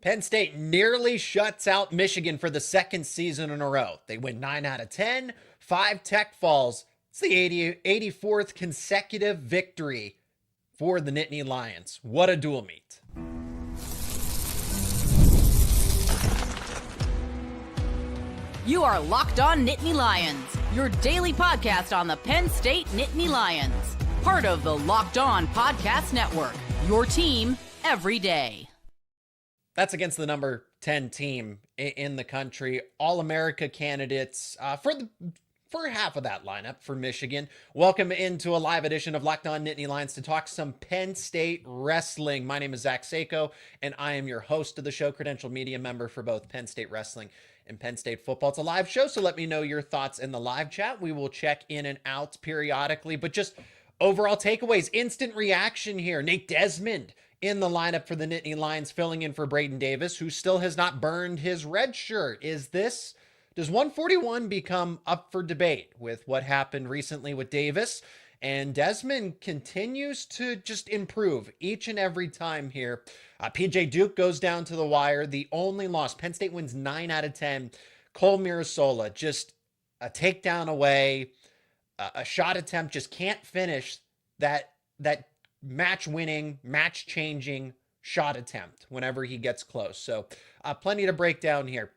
Penn State nearly shuts out Michigan for the second season in a row. They win 9 out of 10, 5 tech falls. It's the 84th consecutive victory for the Nittany Lions. What a dual meet. You are Locked On Nittany Lions, your daily podcast on the Penn State Nittany Lions. Part of the Locked On Podcast Network, your team every day. That's against the number 10 team in the country. All-America candidates for half of that lineup for Michigan. Welcome into a live edition of Locked On Nittany Lions to talk some Penn State wrestling. My name is Zach Sako, and I am your host of the show, credentialed media member for both Penn State wrestling and Penn State football. It's a live show, so let me know your thoughts in the live chat. We will check in and out periodically, but just overall takeaways, instant reaction here. Nate Desmond in the lineup for the Nittany Lions, filling in for Braden Davis, who still has not burned his red shirt. Does 141 become up for debate with what happened recently with Davis? And Desmond continues to just improve each and every time here. PJ Duke goes down to the wire. The only loss, Penn State wins 9 out of 10. Cole Mirasola, just a takedown away, a shot attempt, just can't finish that match-winning, match-changing shot attempt whenever he gets close. So plenty to break down here.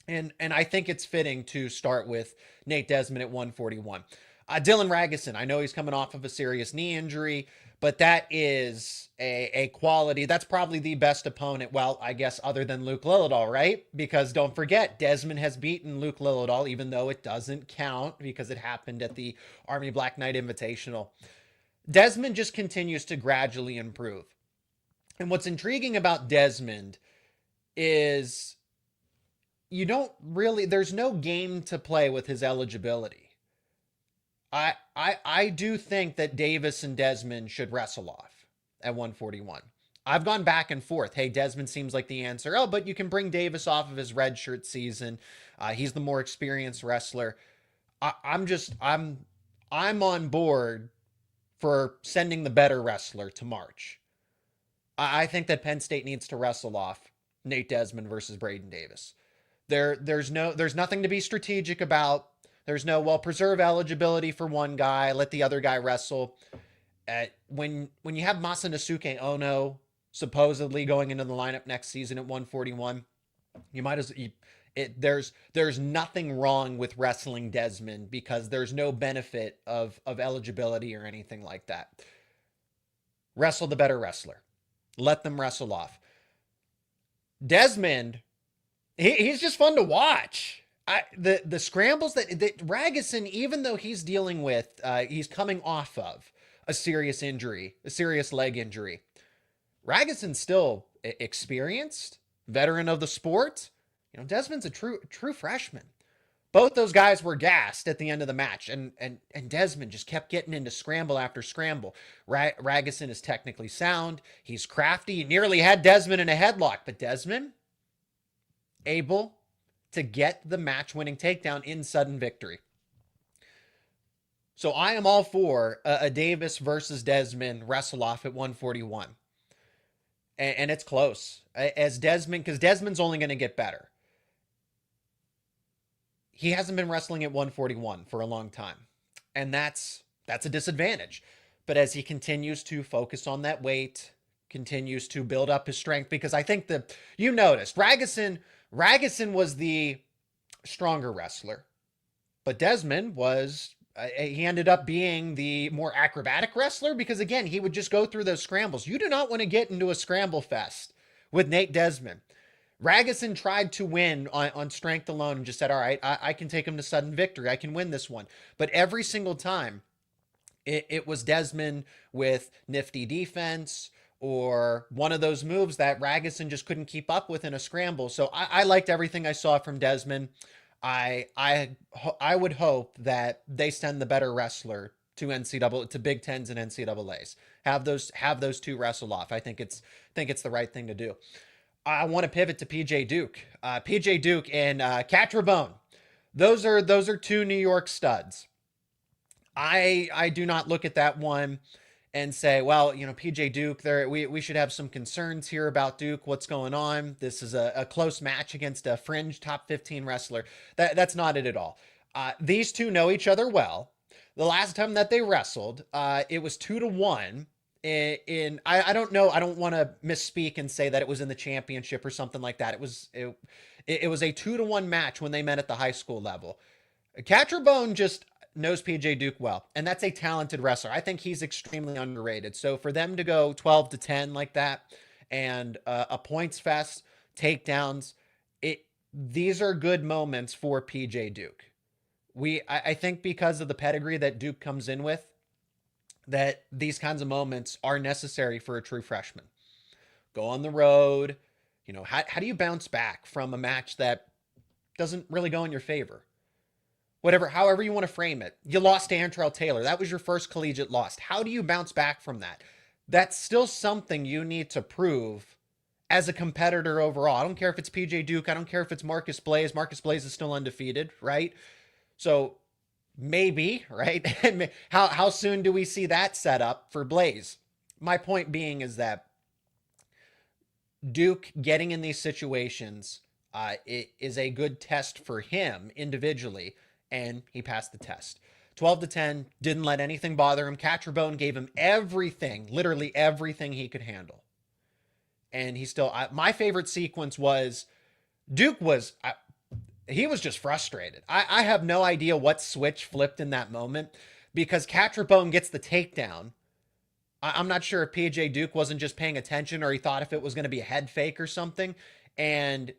And I think it's fitting to start with Nate Desmond at 141. Dylan Ragusin, I know he's coming off of a serious knee injury, but that is a quality. That's probably the best opponent, well, I guess other than Luke Lillidahl, right? Because don't forget, Desmond has beaten Luke Lillidahl, even though it doesn't count because it happened at the Army Black Knight Invitational. Desmond just continues to gradually improve. And what's intriguing about Desmond is there's no game to play with his eligibility. I do think that Davis and Desmond should wrestle off at 141. I've gone back and forth. Hey, Desmond seems like the answer. Oh, but you can bring Davis off of his redshirt season. He's the more experienced wrestler. I'm on board for sending the better wrestler to March. I think that Penn State needs to wrestle off Nate Desmond versus Braden Davis. There's nothing to be strategic about. There's no, preserve eligibility for one guy, let the other guy wrestle. When you have Masanasuke Ono supposedly going into the lineup next season at 141, there's nothing wrong with wrestling Desmond because there's no benefit of eligibility or anything like that. Wrestle the better wrestler. Let them wrestle off. Desmond, he's just fun to watch. The scrambles that Ragusin, even though he's dealing with, he's coming off of a serious injury, a serious leg injury. Ragusin's still experienced, veteran of the sport. Desmond's a true freshman. Both those guys were gassed at the end of the match, and Desmond just kept getting into scramble after scramble. Ragusin is technically sound. He's crafty. He nearly had Desmond in a headlock, but Desmond able to get the match-winning takedown in sudden victory. So I am all for a Davis versus Desmond wrestle-off at 141. And it's close. Because Desmond's only going to get better. He hasn't been wrestling at 141 for a long time. And that's a disadvantage. But as he continues to focus on that weight, continues to build up his strength, because I think you noticed, Ragusin was the stronger wrestler, but Desmond he ended up being the more acrobatic wrestler because, again, he would just go through those scrambles. You do not want to get into a scramble fest with Nate Desmond. Ragusin tried to win on strength alone and just said, all right, I can take him to sudden victory. I can win this one. But every single time, it was Desmond with nifty defense or one of those moves that Ragusin just couldn't keep up with in a scramble. So I liked everything I saw from Desmond. I would hope that they send the better wrestler to Big Tens and NCAAs. Have those two wrestle off. I think it's the right thing to do. I want to pivot to PJ Duke. PJ Duke and Cat Trabone. Those are two New York studs. I do not look at that one and say, well, PJ Duke, we should have some concerns here about Duke. What's going on? This is a close match against a fringe top 15 wrestler. That's not it at all. These two know each other well. The last time that they wrestled, it was 2-1. I don't know. I don't want to misspeak and say that it was in the championship or something like that. It was a 2-1 match when they met at the high school level. Catcher Bone just knows PJ Duke well, and that's a talented wrestler. I think he's extremely underrated. So for them to go 12-10 like that, and a points fest, takedowns, these are good moments for PJ Duke. I think because of the pedigree that Duke comes in with, that these kinds of moments are necessary for a true freshman. Go on the road. How do you bounce back from a match that doesn't really go in your favor? However you want to frame it. You lost to Antrell Taylor. That was your first collegiate loss. How do you bounce back from that? That's still something you need to prove as a competitor overall. I don't care if it's PJ Duke. I don't care if it's Marcus Blaze. Marcus Blaze is still undefeated, right? So maybe, right? How soon do we see that set up for Blaze? My point being is that Duke getting in these situations it is a good test for him individually, and he passed the test. 12-10, didn't let anything bother him. Catcher Bone gave him everything, literally everything he could handle. And he still, my favorite sequence was Duke he was just frustrated. I have no idea what switch flipped in that moment, because Catcher Bone gets the takedown. I'm not sure if PJ Duke wasn't just paying attention, or he thought if it was going to be a head fake or something. And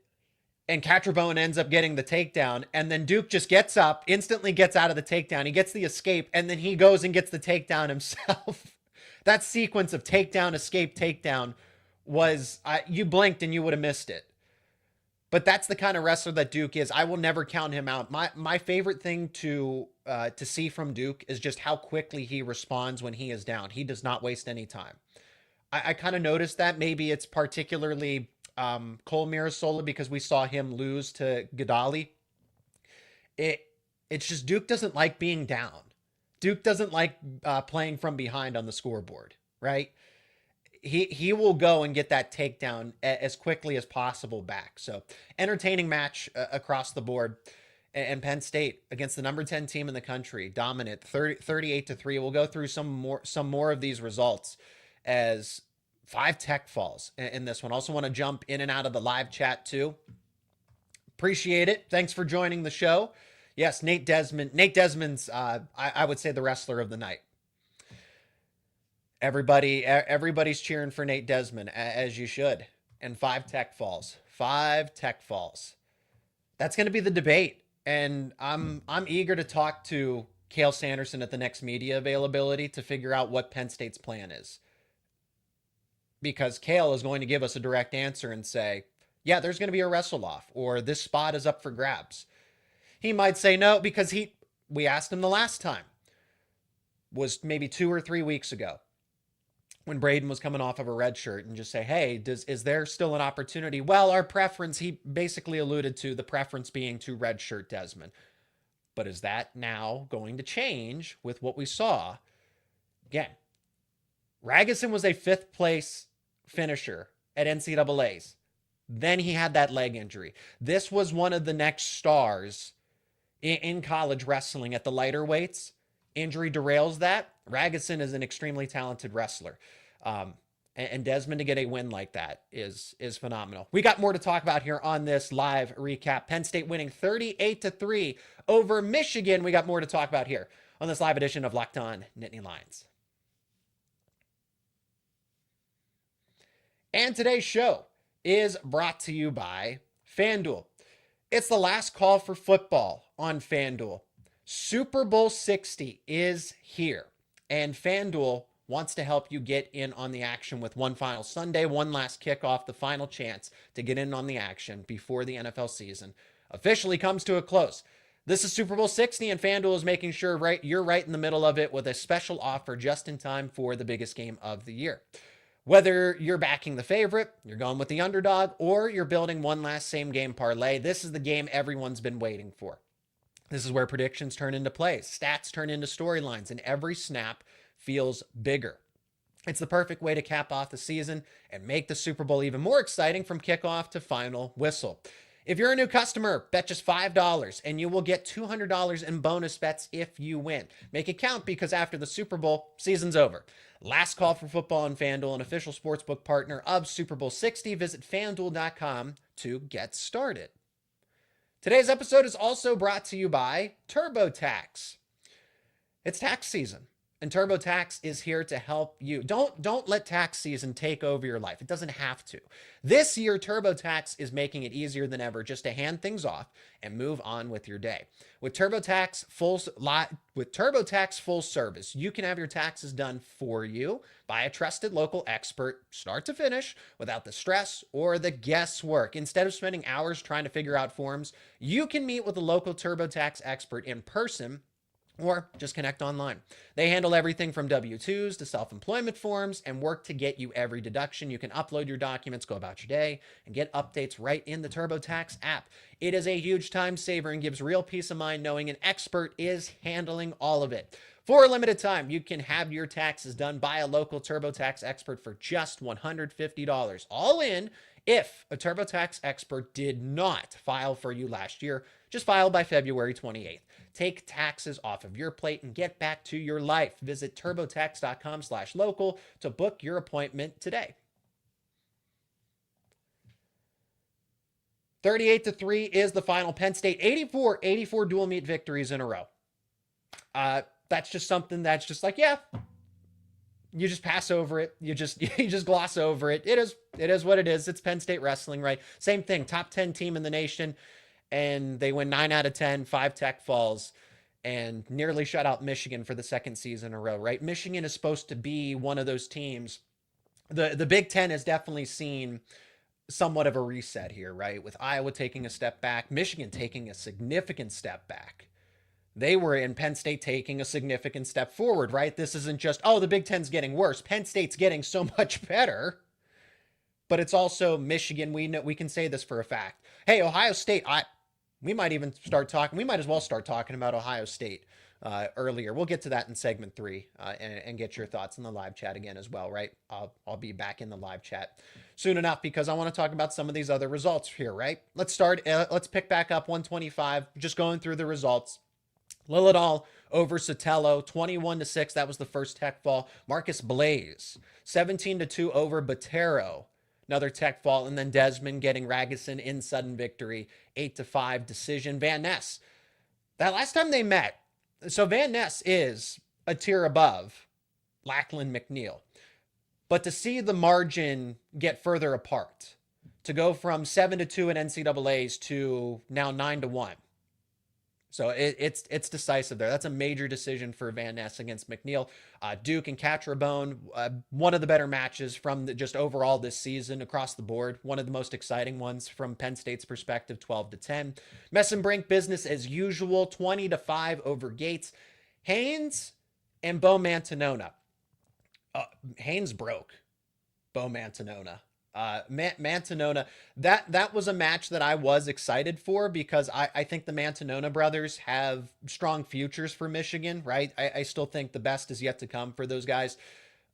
Catcher Bone ends up getting the takedown, and then Duke just gets up, instantly gets out of the takedown. He gets the escape, and then he goes and gets the takedown himself. That sequence of takedown, escape, takedown was, you blinked and you would have missed it. But that's the kind of wrestler that Duke is. I will never count him out. My favorite thing to see from Duke is just how quickly he responds when he is down. He does not waste any time. I kind of noticed that. Maybe it's particularly Cole Mirasola, because we saw him lose to Gadali. It's just Duke doesn't like being down. Duke doesn't like playing from behind on the scoreboard, right? He will go and get that takedown as quickly as possible back. So entertaining match across the board. And Penn State against the number 10 team in the country, dominant, 38-3. We'll go through some more of these results, as 5 tech falls in this one. Also want to jump in and out of the live chat too. Appreciate it. Thanks for joining the show. Yes, Nate Desmond. Nate Desmond's, I would say, the wrestler of the night. Everybody's cheering for Nate Desmond, as you should. And 5 tech falls. 5 tech falls. That's going to be the debate. And I'm eager to talk to Cale Sanderson at the next media availability to figure out what Penn State's plan is. Because Cale is going to give us a direct answer and say, yeah, there's going to be a wrestle off, or this spot is up for grabs. He might say no, because we asked him the last time, was maybe 2 or 3 weeks ago, when Braden was coming off of a red shirt, and just say, hey, is there still an opportunity? Well, our preference, he basically alluded to the preference being to red shirt Desmond. But is that now going to change with what we saw? Again, Ragusin was a 5th place finisher at NCAAs. Then he had that leg injury. This was one of the next stars in college wrestling at the lighter weights. Injury derails that. Ragusin is an extremely talented wrestler. And Desmond to get a win like that is phenomenal. We got more to talk about here on this live recap. Penn State winning 38-3 over Michigan. We got more to talk about here on this live edition of Locked On Nittany Lions. And today's show is brought to you by FanDuel. It's the last call for football on FanDuel. Super Bowl 60 is here, and FanDuel wants to help you get in on the action with one final Sunday, one last kickoff, the final chance to get in on the action before the NFL season officially comes to a close. This is Super Bowl 60, and FanDuel is making sure you're right in the middle of it with a special offer just in time for the biggest game of the year. Whether you're backing the favorite, you're going with the underdog, or you're building one last same game parlay, this is the game everyone's been waiting for. This is where predictions turn into plays, stats turn into storylines, and every snap feels bigger. It's the perfect way to cap off the season and make the Super Bowl even more exciting from kickoff to final whistle. If you're a new customer, bet just $5 and you will get $200 in bonus bets if you win. Make it count because after the Super Bowl, season's over. Last call for football on FanDuel, an official sportsbook partner of Super Bowl 60. Visit FanDuel.com to get started. Today's episode is also brought to you by TurboTax. It's tax season, and TurboTax is here to help you. Don't let tax season take over your life. It doesn't have to. This year, TurboTax is making it easier than ever just to hand things off and move on with your day. With TurboTax full service, you can have your taxes done for you by a trusted local expert, start to finish, without the stress or the guesswork. Instead of spending hours trying to figure out forms, you can meet with a local TurboTax expert in person or just connect online. They handle everything from W-2s to self-employment forms and work to get you every deduction. You can upload your documents, go about your day, and get updates right in the TurboTax app. It is a huge time saver and gives real peace of mind knowing an expert is handling all of it. For a limited time, you can have your taxes done by a local TurboTax expert for just $150, all in if a TurboTax expert did not file for you last year. Just file by February 28th. Take taxes off of your plate and get back to your life. Visit turbotax.com/local to book your appointment today. 38-3 is the final. Penn State 84 dual meet victories in a row. That's just something that's just like, yeah, you just pass over it. You just gloss over it. It is what it is. It's Penn State wrestling, right? Same thing. Top 10 team in the nation. And they win 9 out of 10, 5 tech falls, and nearly shut out Michigan for the second season in a row, right? Michigan is supposed to be one of those teams. The Big Ten has definitely seen somewhat of a reset here, right? With Iowa taking a step back, Michigan taking a significant step back. They were in Penn State taking a significant step forward, right? This isn't just, oh, the Big Ten's getting worse. Penn State's getting so much better. But it's also Michigan. We can say this for a fact. Hey, Ohio State, we might as well start talking about Ohio State earlier. We'll get to that in segment 3 and get your thoughts in the live chat again as well, right? I'll be back in the live chat soon enough because I want to talk about some of these other results here, right? Let's pick back up 125, just going through the results. Lilidal over Sotelo, 21-6. That was the first tech fall. Marcus Blaze, 17-2 over Botero. Another tech fall, and then Desmond getting Ragusan in sudden victory, 8-5 decision. Van Ness, that last time they met, so Van Ness is a tier above Lackland McNeil. But to see the margin get further apart, to go from 7-2 in NCAAs to now 9-1. So it's decisive there. That's a major decision for Van Ness against McNeil. Duke and Catrabone, one of the better matches from just overall this season across the board. One of the most exciting ones from Penn State's perspective, 12-10. Messenbrink business as usual, 20-5 over Gates. Haynes and Bo Mantanona. Haynes broke Bo Mantanona. Mantanona, that was a match that I was excited for because I think the Mantanona brothers have strong futures for Michigan, right? I still think the best is yet to come for those guys,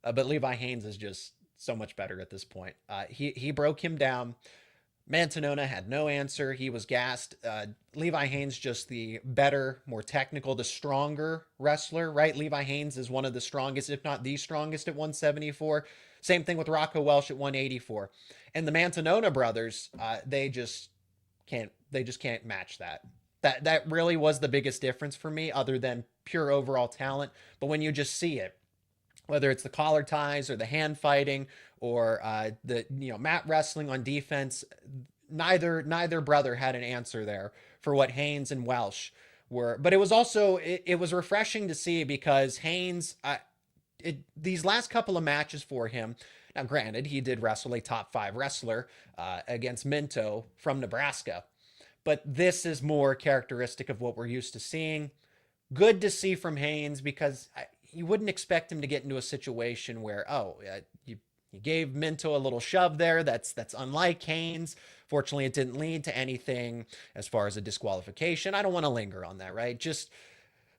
but Levi Haynes is just so much better at this point. He broke him down. Mantanona had no answer. He was gassed. Levi Haynes, just the better, more technical, the stronger wrestler, right? Levi Haynes is one of the strongest, if not the strongest at 174. Same thing with Rocco Welsh at 184. And the Mantanona brothers, they just can't match that. That really was the biggest difference for me other than pure overall talent. But when you just see it, whether it's the collar ties or the hand fighting or the mat wrestling on defense, neither brother had an answer there for what Haynes and Welsh were. But it was also it was refreshing to see because Haynes these last couple of matches for him, now granted, he did wrestle a top 5 wrestler against Minto from Nebraska, but this is more characteristic of what we're used to seeing. Good to see from Haynes because you wouldn't expect him to get into a situation where, you gave Minto a little shove there. That's unlike Haynes. Fortunately, it didn't lead to anything as far as a disqualification. I don't want to linger on that, right? Just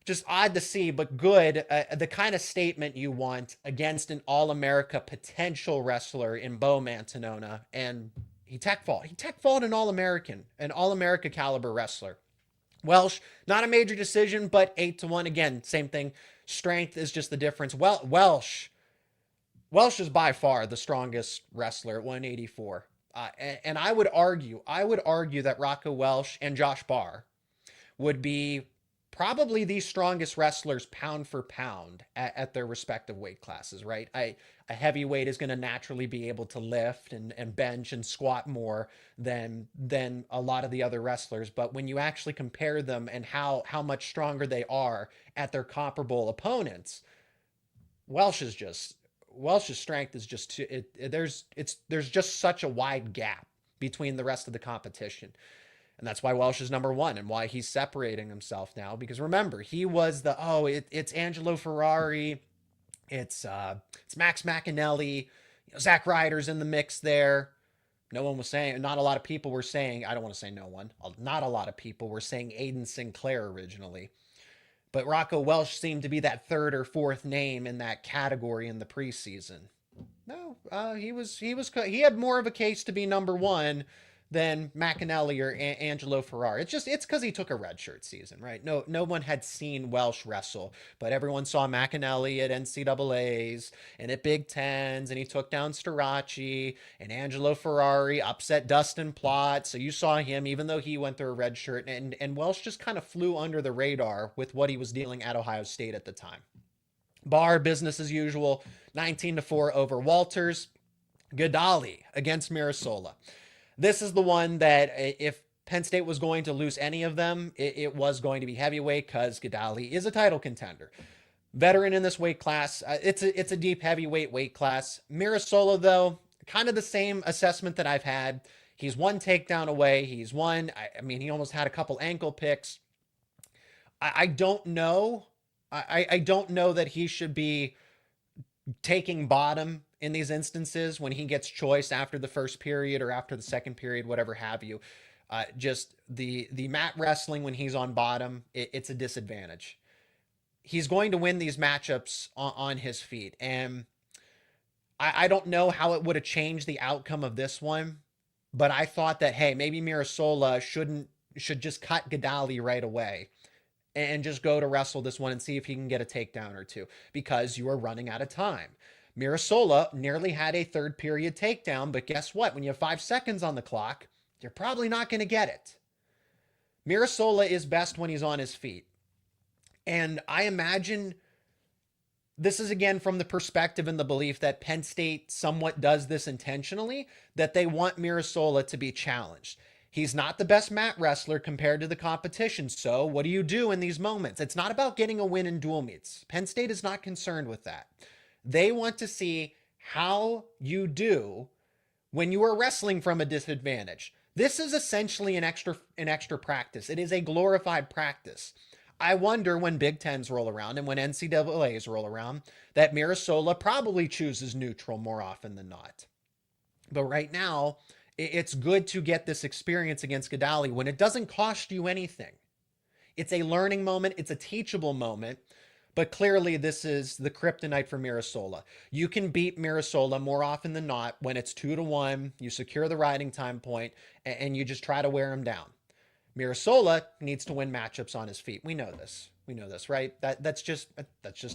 just odd to see, but good. The kind of statement you want against an All-America potential wrestler in Bo Mantanona, and he tech fault. He tech fault an All-American, an All-America caliber wrestler. Welsh, not a major decision, but 8-1 again. Same thing. Strength is just the difference. Welsh is by far the strongest wrestler at 184. And I would argue that Rocco Welsh and Josh Barr would be probably the strongest wrestlers pound for pound at their respective weight classes, right? A heavyweight is going to naturally be able to lift and bench and squat more than a lot of the other wrestlers. But when you actually compare them and how much stronger they are at their comparable opponents, Welsh's strength is just there's just such a wide gap between the rest of the competition. And that's why Welsh is number one and why he's separating himself now. Because remember, he was it's Angelo Ferrari, it's Max McAnally, Zack Ryder's in the mix there. No one was saying, not a lot of people were saying, I don't want to say no one, not a lot of people were saying Aiden Sinclair originally. But Rocco Welsh seemed to be that third or fourth name in that category in the preseason. No, he had more of a case to be number one than McAnally or Angelo Ferrari. It's because he took a redshirt season, right? No one had seen Welsh wrestle, but everyone saw McAnally at NCAAs and at Big Tens, and he took down Starachi, and Angelo Ferrari upset Dustin Plott. So you saw him, even though he went through a redshirt, and Welsh just kind of flew under the radar with what he was dealing at Ohio State at the time. Barr, business as usual, 19-4 over Walters. Gadali against Mirasola. This is the one that if Penn State was going to lose any of them, it was going to be heavyweight because Gadali is a title contender. Veteran in this weight class. It's a deep heavyweight weight class. Mirasola, though, kind of the same assessment that I've had. He's one takedown away. He's one. I mean, he almost had a couple ankle picks. I don't know. I don't know that he should be taking bottom in these instances when he gets choice after the first period or after the second period, whatever have you. Just the mat wrestling when he's on bottom, it's a disadvantage. He's going to win these matchups on his feet. And I don't know how it would have changed the outcome of this one, but I thought that, hey, maybe Mirasola should just cut Gadali right away and just go to wrestle this one and see if he can get a takedown or two, because you are running out of time. Mirasola nearly had a third period takedown, but guess what? When you have 5 seconds on the clock, you're probably not going to get it. Mirasola is best when he's on his feet. And I imagine this is again from the perspective and the belief that Penn State somewhat does this intentionally, that they want Mirasola to be challenged. He's not the best mat wrestler compared to the competition. So what do you do in these moments? It's not about getting a win in dual meets. Penn State is not concerned with that. They want to see how you do when you are wrestling from a disadvantage. This is essentially an extra practice. It is a glorified practice. I wonder when Big Tens roll around and when NCAAs roll around that Mirasola probably chooses neutral more often than not. But right now, it's good to get this experience against Gadali when it doesn't cost you anything. It's a learning moment. It's a teachable moment. But clearly, this is the kryptonite for Mirasola. You can beat Mirasola more often than not when it's 2-1. You secure the riding time point, and you just try to wear him down. Mirasola needs to win matchups on his feet. We know this. We know this, right? That's just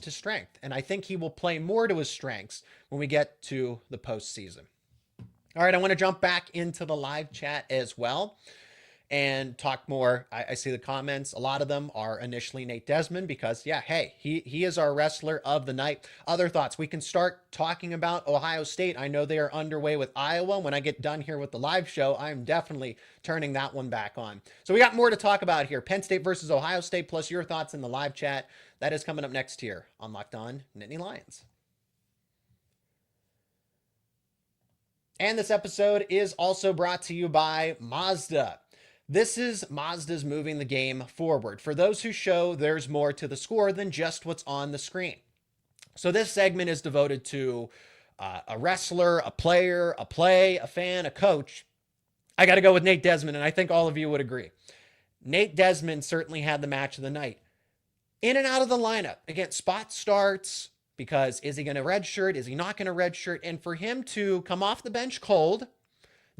his strength. And I think he will play more to his strengths when we get to the postseason. All right, I want to jump back into the live chat as well and talk more. I see the comments. A lot of them are initially Nate Desmond because, yeah, hey, he is our wrestler of the night. Other thoughts? We can start talking about Ohio State. I know they are underway with Iowa. When I get done here with the live show, I'm definitely turning that one back on. So we got more to talk about here. Penn State versus Ohio State, plus your thoughts in the live chat. That is coming up next here on Locked On Nittany Lions. And this episode is also brought to you by Mazda. This is Mazda's moving the game forward. For those who show there's more to the score than just what's on the screen. So this segment is devoted to a wrestler, a player, a play, a fan, a coach. I got to go with Nate Desmond, and I think all of you would agree. Nate Desmond certainly had the match of the night. in and out of the lineup. Again, spot starts because is he going to redshirt? Is he not going to redshirt? And for him to come off the bench cold,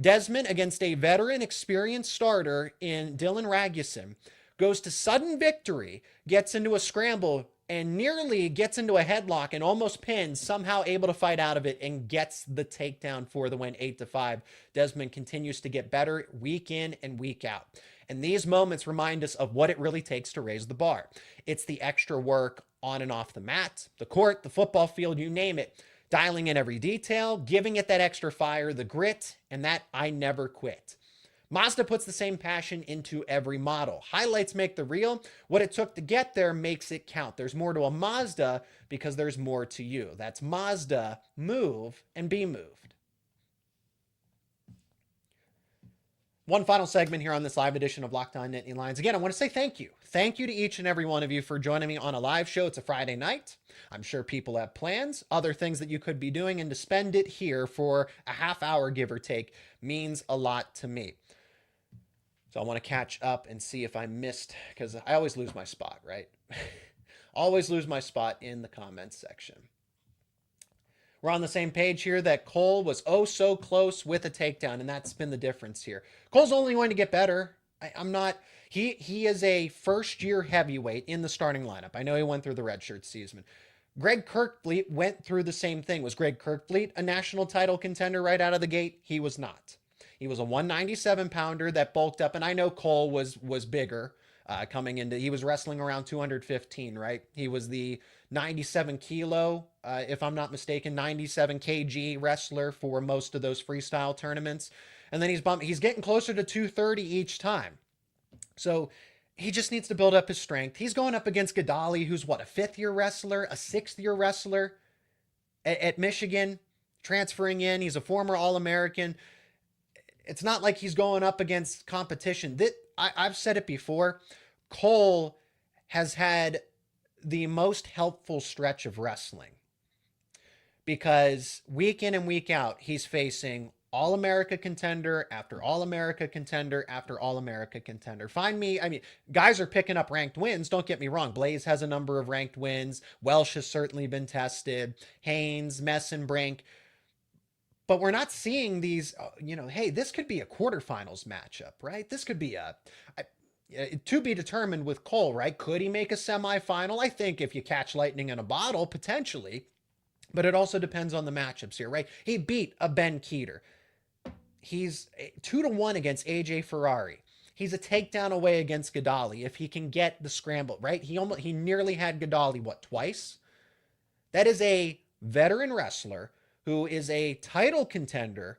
Desmond against a veteran, experienced starter in Dylan Ragusin goes to sudden victory, gets into a scramble, and nearly gets into a headlock and almost pins, somehow able to fight out of it and gets the takedown for the win 8-5. Desmond continues to get better week in and week out. And these moments remind us of what it really takes to raise the bar. It's the extra work on and off the mat, the court, the football field, you name it. Dialing in every detail, giving it that extra fire, the grit, and that I never quit. Mazda puts the same passion into every model. Highlights make the reel. What it took to get there makes it count. There's more to a Mazda because there's more to you. That's Mazda. Move and be moved. One final segment here on this live edition of Locked On Nittany Lions. Again, I want to say thank you. Thank you to each and every one of you for joining me on a live show. It's a Friday night. I'm sure people have plans, other things that you could be doing, and to spend it here for a half hour, give or take, means a lot to me. So I want to catch up and see if I missed, because I always lose my spot, right? Always lose my spot in the comments section. We're on the same page here that Cole was oh so close with a takedown, and that's been the difference here. Cole's only going to get better. I'm not... He is a first-year heavyweight in the starting lineup. I know he went through the redshirt season. Greg Kirkfleet went through the same thing. Was Greg Kirkfleet a national title contender right out of the gate? He was not. He was a 197-pounder that bulked up, and I know Cole was bigger coming into... He was wrestling around 215, right? He was the 97 kilo, if I'm not mistaken, 97 kg wrestler for most of those freestyle tournaments. And then he's getting closer to 230 each time. So he just needs to build up his strength. He's going up against Gadali, who's what, a fifth-year wrestler, a sixth-year wrestler at Michigan, transferring in. He's a former All-American. It's not like he's going up against competition. I've said it before. Cole has had the most helpful stretch of wrestling because week in and week out, he's facing All-America contender after All-America contender after All-America contender. Guys are picking up ranked wins. Don't get me wrong. Blaze has a number of ranked wins. Welsh has certainly been tested. Haynes, Messenbrink. But we're not seeing these, hey, this could be a quarterfinals matchup, right? This could be to be determined with Cole, right? Could he make a semifinal? I think if you catch lightning in a bottle, potentially. But it also depends on the matchups here, right? He beat a Ben Keeter. He's 2-1 against AJ Ferrari. He's a takedown away against Gadali if he can get the scramble, right? He nearly had Gadali, twice? That is a veteran wrestler who is a title contender,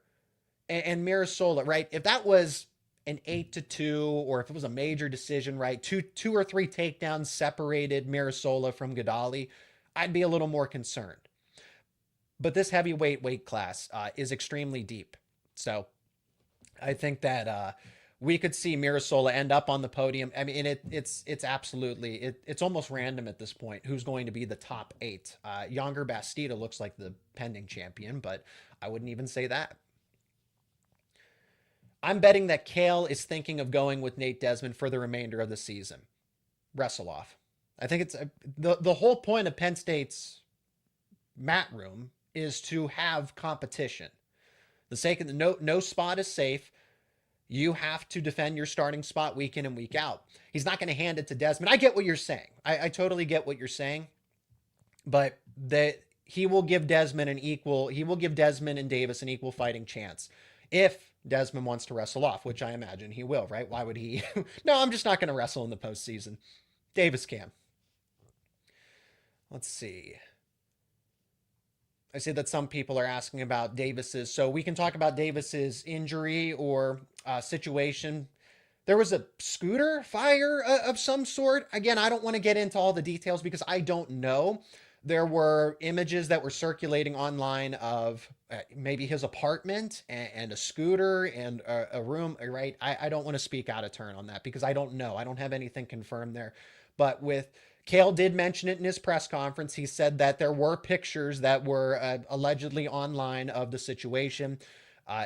and Mirasola, right? If that was an 8-2, or if it was a major decision, right? Two or three takedowns separated Mirasola from Gadali, I'd be a little more concerned. But this heavyweight weight class is extremely deep. So I think that we could see Mirasola end up on the podium. I mean, it's absolutely, it's almost random at this point who's going to be the top 8. Younger Bastida looks like the pending champion, but I wouldn't even say that. I'm betting that Kale is thinking of going with Nate Desmond for the remainder of the season. Wrestle off. I think it's the whole point of Penn State's mat room is to have competition. The sake of no spot is safe. You have to defend your starting spot week in and week out. He's not going to hand it to Desmond. I get what you're saying. I totally get what you're saying. But he will give Desmond and Davis an equal fighting chance. If Desmond wants to wrestle off, which I imagine he will, right? Why would he? No, I'm just not going to wrestle in the postseason. Davis can. Let's see. I see that some people are asking about Davis's. So we can talk about Davis's injury or situation. There was a scooter fire of some sort. Again, I don't want to get into all the details because I don't know. There were images that were circulating online of maybe his apartment and a scooter and a room, right? I don't want to speak out of turn on that because I don't know. I don't have anything confirmed there. But Kale did mention it in his press conference. He said that there were pictures that were allegedly online of the situation.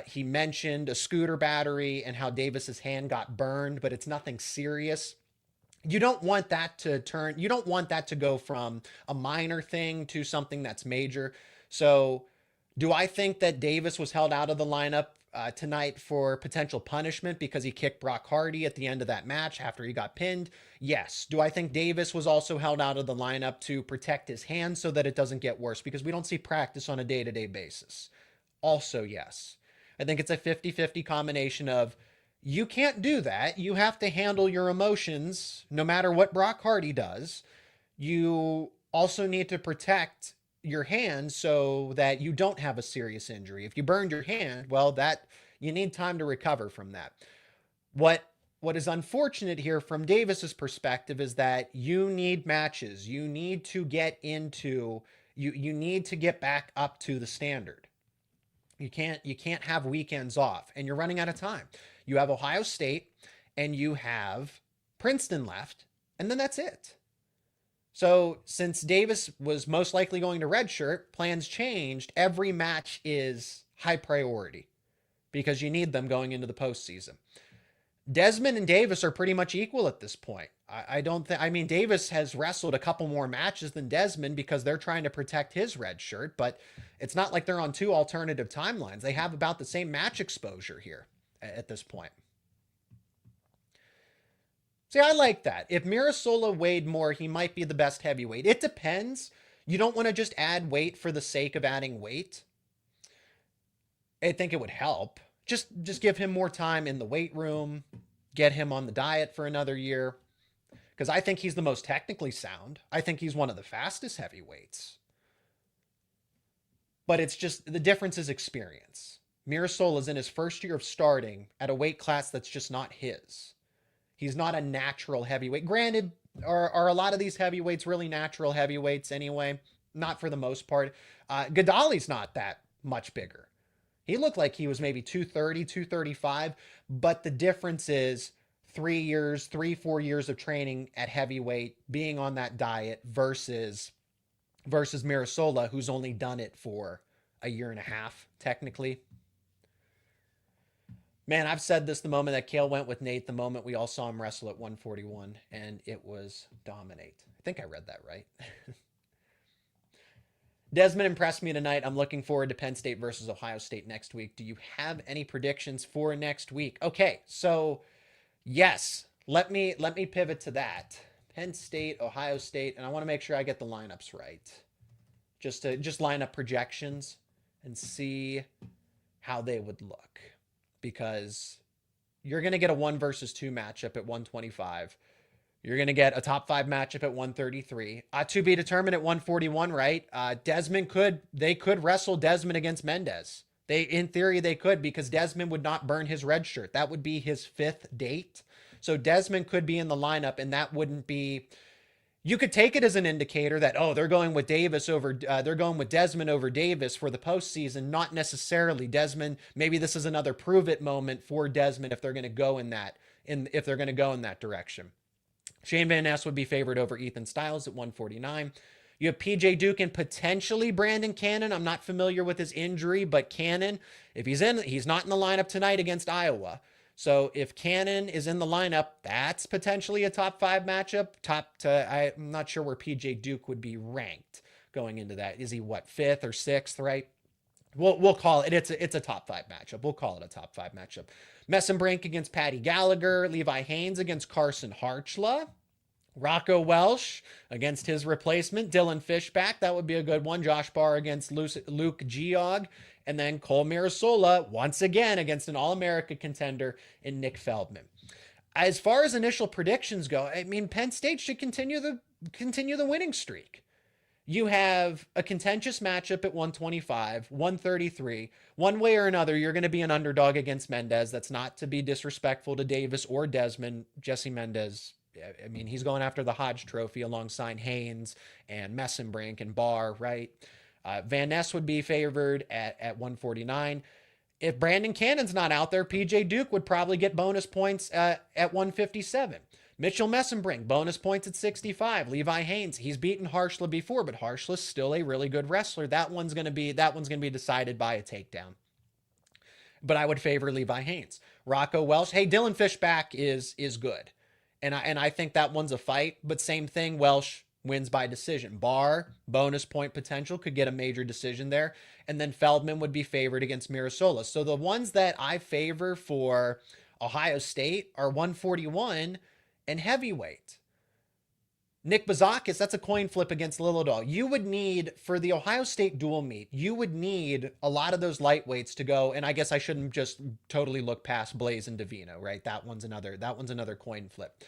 He mentioned a scooter battery and how Davis's hand got burned, but it's nothing serious. you don't want that to turn, you don't want that to go from a minor thing to something that's major. So, do I think that Davis was held out of the lineup tonight for potential punishment because he kicked Brock Hardy at the end of that match after he got pinned? Yes. Do I think Davis was also held out of the lineup to protect his hand so that it doesn't get worse because we don't see practice on a day-to-day basis? Also, yes. I think it's a 50-50 combination of you can't do that. You have to handle your emotions no matter what Brock Hardy does. You also need to protect your hand so that you don't have a serious injury. If you burned your hand, well, that you need time to recover from that. What is unfortunate here from Davis's perspective is that you need matches. You need to get into you need to get back up to the standard. You can't have weekends off, and you're running out of time. You have Ohio State and you have Princeton left, and then that's it. So since Davis was most likely going to redshirt, plans changed. Every match is high priority because you need them going into the postseason. Desmond and Davis are pretty much equal at this point. I don't think, I mean, Davis has wrestled a couple more matches than Desmond because they're trying to protect his red shirt, but it's not like they're on two alternative timelines. They have about the same match exposure here at this point. See, I like that. If Mirasola weighed more, he might be the best heavyweight. It depends. You don't want to just add weight for the sake of adding weight. I think it would help. Just give him more time in the weight room. Get him on the diet for another year. Because I think he's the most technically sound. I think he's one of the fastest heavyweights. But it's just, the difference is experience. Mirasola's in his first year of starting at a weight class that's just not his. He's not a natural heavyweight. Granted, are a lot of these heavyweights really natural heavyweights anyway? Not for the most part. Godali's not that much bigger. He looked like he was maybe 230, 235, but the difference is 4 years of training at heavyweight, being on that diet versus Mirasola, who's only done it for a year and a half, technically. Man, I've said this the moment that Kale went with Nate, the moment we all saw him wrestle at 141, and it was dominate. I think I read that right. Desmond impressed me tonight. I'm looking forward to Penn State versus Ohio State next week. Do you have any predictions for next week? Okay, so yes, let me pivot to that. Penn State, Ohio State, and I want to make sure I get the lineups right. Just line up projections and see how they would look. Because you're going to get a 1 versus 2 matchup at 125. You're going to get a top 5 matchup at 133. To be determined at 141, right? They could wrestle Desmond against Mendez. In theory, they could, because Desmond would not burn his red shirt. That would be his 5th date. So Desmond could be in the lineup, and that wouldn't be, you could take it as an indicator that, oh, they're going with Desmond over Davis for the postseason. Not necessarily. Desmond, maybe this is another prove it moment for Desmond if they're going to go in that direction. Shane Van Ness would be favored over Ethan Styles at 149. You have PJ Duke and potentially Brandon Cannon. I'm not familiar with his injury, but Cannon, if he's not in the lineup tonight against Iowa. So if Cannon is in the lineup, that's potentially a top 5 matchup. I'm not sure where PJ Duke would be ranked going into that. Is he 5th or 6th, right? We'll call it. It's a top 5 matchup. We'll call it a top 5 matchup. Messenbrink against Patty Gallagher. Levi Haynes against Carson Harchla. Rocco Welsh against his replacement, Dylan Fishback. That would be a good one. Josh Barr against Luke Geog. And then Cole Mirasola, once again, against an All-America contender in Nick Feldman. As far as initial predictions go, I mean, Penn State should continue the winning streak. You have a contentious matchup at 125, 133. One way or another, you're going to be an underdog against Mendez. That's not to be disrespectful to Davis or Desmond. Jesse Mendez, I mean, he's going after the Hodge Trophy alongside Haynes and Messenbrink and Barr, right? Van Ness would be favored at 149. If Brandon Cannon's not out there, PJ Duke would probably get bonus points at 157. Mitchell Messenbrink, bonus points at 65. Levi Haynes, he's beaten Harshla before, but Harshle's still a really good wrestler. That one's going to be decided by a takedown. But I would favor Levi Haynes. Rocco Welsh, hey, Dylan Fishback is good. And I think that one's a fight, but same thing, Welsh wins by decision. Barr, bonus point potential, could get a major decision there. And then Feldman would be favored against Mirasola. So the ones that I favor for Ohio State are 141 and heavyweight. Nick Bazakis, that's a coin flip against Lillidahl. You would need, for the Ohio State dual meet, you would need a lot of those lightweights to go. And I guess I shouldn't just totally look past Blaze and Davino, right? That one's another coin flip.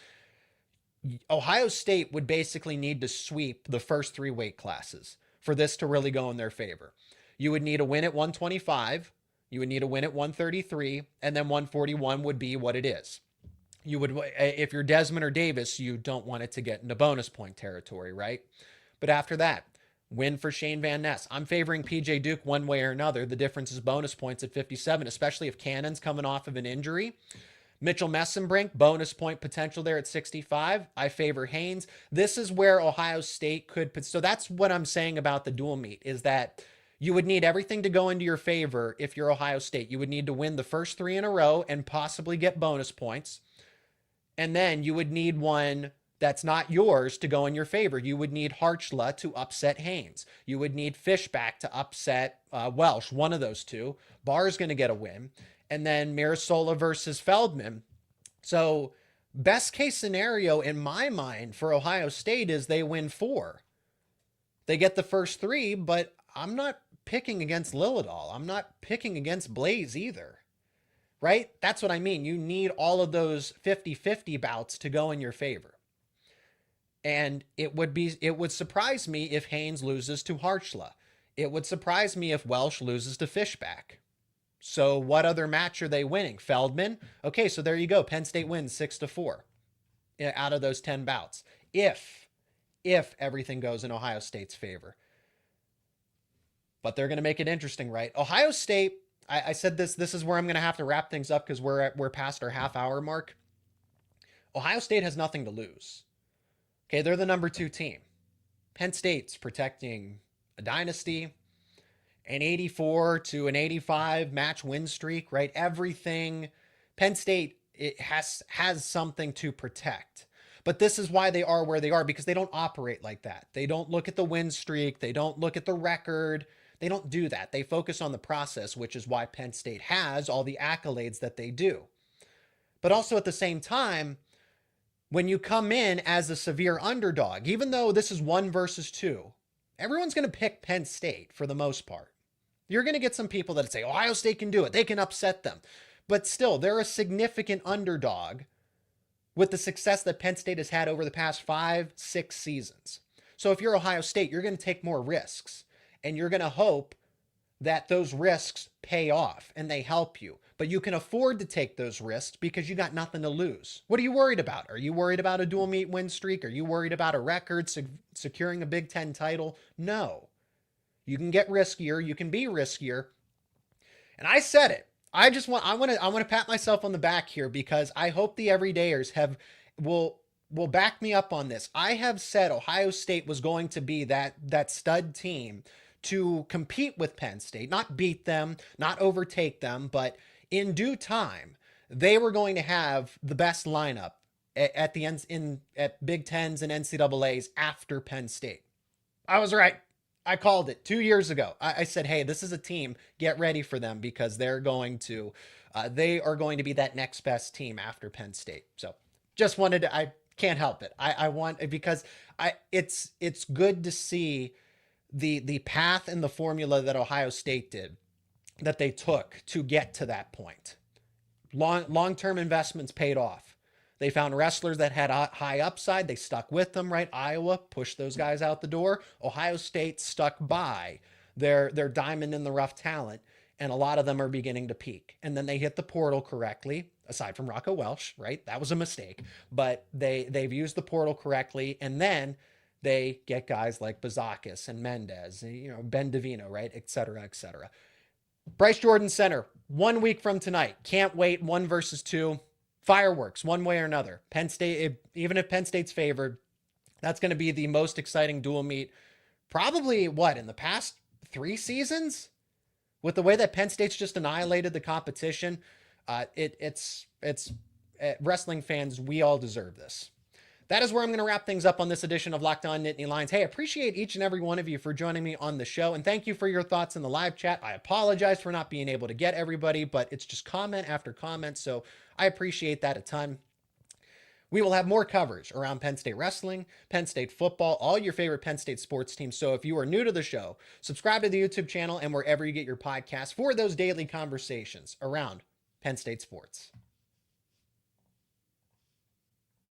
Ohio State would basically need to sweep the first three weight classes for this to really go in their favor. You would need a win at 125. You would need a win at 133, and then 141 would be what it is. You would, if you're Desmond or Davis, you don't want it to get into bonus point territory, right? But after that, win for Shane Van Ness. I'm favoring PJ Duke one way or another. The difference is bonus points at 57, especially if Cannon's coming off of an injury. Mitchell Messenbrink, bonus point potential there at 65. I favor Haynes. This is where Ohio State could put. So that's what I'm saying about the dual meet, is that you would need everything to go into your favor if you're Ohio State. You would need to win the first three in a row and possibly get bonus points. And then you would need one that's not yours to go in your favor. You would need Harchla to upset Haynes. You would need Fishback to upset Welsh, one of those two. Barr's going to get a win. And then Mirasola versus Feldman. So best case scenario in my mind for Ohio State is they win 4. They get the first 3, but I'm not picking against Lillidahl. I'm not picking against Blaze either. Right? That's what I mean. You need all of those 50-50 bouts to go in your favor. And it would surprise me if Haynes loses to Harchla. It would surprise me if Welsh loses to Fishback. So what other match are they winning? Feldman? Okay, so there you go. Penn State wins 6-4 out of those 10 bouts. If everything goes in Ohio State's favor. But they're going to make it interesting, right? Ohio State, I said this is where I'm going to have to wrap things up because we're past our half-hour mark. Ohio State has nothing to lose. Okay, they're the number 2 team. Penn State's protecting a dynasty, an 84 to an 85 match win streak, right? Everything. Penn State, it has something to protect. But this is why they are where they are, because they don't operate like that. They don't look at the win streak. They don't look at the record. They don't do that. They focus on the process, which is why Penn State has all the accolades that they do. But also at the same time, when you come in as a severe underdog, even though this is 1 versus 2, everyone's going to pick Penn State for the most part. You're going to get some people that say, Ohio State can do it. They can upset them. But still, they're a significant underdog with the success that Penn State has had over the past 5-6 seasons. So if you're Ohio State, you're going to take more risks. And you're going to hope that those risks pay off and they help you. But you can afford to take those risks because you got nothing to lose. What are you worried about? Are you worried about a dual meet win streak? Are you worried about a record, securing a Big Ten title? No. You can get riskier. You can be riskier. And I said it. I want to pat myself on the back here because I hope the everydayers will back me up on this. I have said Ohio State was going to be that stud team to compete with Penn State, not beat them, not overtake them, but in due time, they were going to have the best lineup at the ends at Big Tens and NCAAs after Penn State. I was right. I called it 2 years ago. I said, hey, this is a team. Get ready for them because they are going to be that next best team after Penn State. So just wanted to, I can't help it. I want, because it's good to see the path and the formula that Ohio State did, that they took to get to that point. Long-term investments paid off. They found wrestlers that had a high upside. They stuck with them, right? Iowa pushed those guys out the door. Ohio State stuck by their diamond in the rough talent, and a lot of them are beginning to peak. And then they hit the portal correctly, aside from Rocco Welsh, right? That was a mistake. But they've used the portal correctly, and then they get guys like Bazakis and Mendez, Ben Davino, right? Et cetera, et cetera. Bryce Jordan Center, 1 week from tonight. Can't wait. 1 versus 2. Fireworks, one way or another. Penn State, even if Penn State's favored, that's going to be the most exciting dual meet. Probably, in the past 3 seasons? With the way that Penn State's just annihilated the competition, it's wrestling fans, we all deserve this. That is where I'm going to wrap things up on this edition of Locked On Nittany Lions. Hey, I appreciate each and every one of you for joining me on the show, and thank you for your thoughts in the live chat. I apologize for not being able to get everybody, but it's just comment after comment, so I appreciate that a ton. We will have more coverage around Penn State wrestling, Penn State football, all your favorite Penn State sports teams. So if you are new to the show, subscribe to the YouTube channel and wherever you get your podcasts for those daily conversations around Penn State sports.